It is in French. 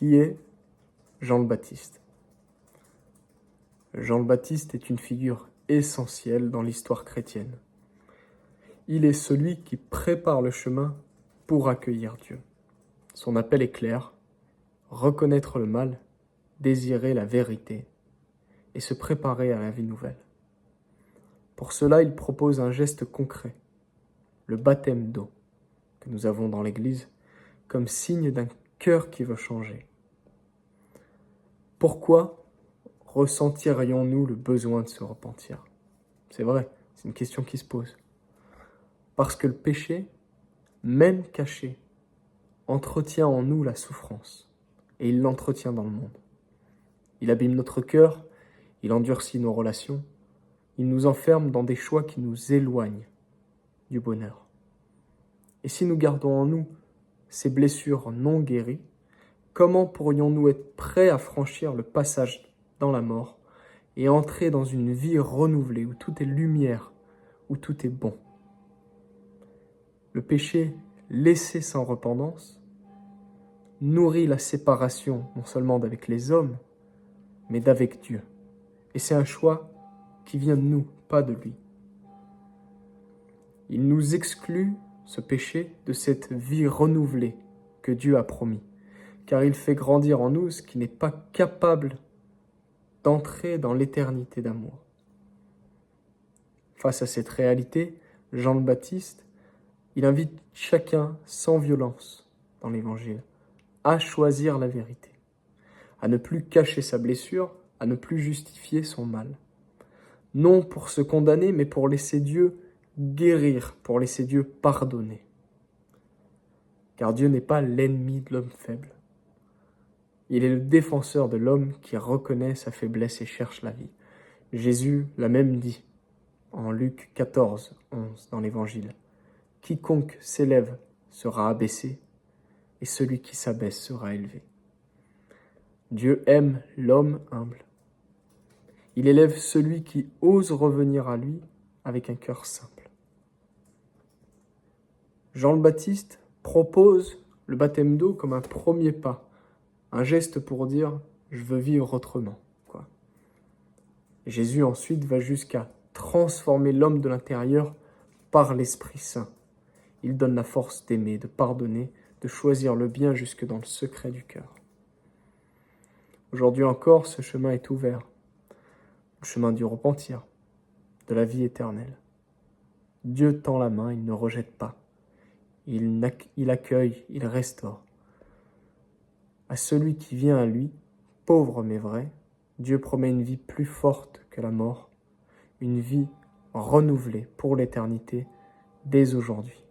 Qui est Jean le Baptiste? Jean le Baptiste est une figure essentielle dans l'histoire chrétienne. Il est celui qui prépare le chemin pour accueillir Dieu. Son appel est clair: reconnaître le mal, désirer la vérité et se préparer à la vie nouvelle. Pour cela, il propose un geste concret, le baptême d'eau, que nous avons dans l'Église, comme signe d'un cœur qui veut changer. Pourquoi ressentirions-nous le besoin de se repentir? C'est vrai, c'est une question qui se pose. Parce que le péché, même caché, entretient en nous la souffrance, et il l'entretient dans le monde. Il abîme notre cœur, il endurcit nos relations, il nous enferme dans des choix qui nous éloignent du bonheur. Et si nous gardons en nous ces blessures non guéries, comment pourrions-nous être prêts à franchir le passage dans la mort et entrer dans une vie renouvelée où tout est lumière, où tout est bon? Le péché, laissé sans repentance, nourrit la séparation non seulement d'avec les hommes, mais d'avec Dieu. Et c'est un choix qui vient de nous, pas de lui. Il nous exclut, ce péché, de cette vie renouvelée que Dieu a promis, car il fait grandir en nous ce qui n'est pas capable d'entrer dans l'éternité d'amour. Face à cette réalité, Jean le Baptiste, il invite chacun sans violence dans l'Évangile à choisir la vérité, à ne plus cacher sa blessure, à ne plus justifier son mal. Non pour se condamner, mais pour laisser Dieu guérir, pour laisser Dieu pardonner. Car Dieu n'est pas l'ennemi de l'homme faible. Il est le défenseur de l'homme qui reconnaît sa faiblesse et cherche la vie. Jésus l'a même dit en Luc 14, 11 dans l'Évangile. Quiconque s'élève sera abaissé, et celui qui s'abaisse sera élevé. Dieu aime l'homme humble. Il élève celui qui ose revenir à lui avec un cœur simple. Jean le Baptiste propose le baptême d'eau comme un premier pas, un geste pour dire « je veux vivre autrement ». Jésus ensuite va jusqu'à transformer l'homme de l'intérieur par l'Esprit Saint. Il donne la force d'aimer, de pardonner, de choisir le bien jusque dans le secret du cœur. Aujourd'hui encore, ce chemin est ouvert, le chemin du repentir, de la vie éternelle. Dieu tend la main, il ne rejette pas. Il accueille, il restaure. À celui qui vient à lui, pauvre mais vrai, Dieu promet une vie plus forte que la mort, une vie renouvelée pour l'éternité dès aujourd'hui.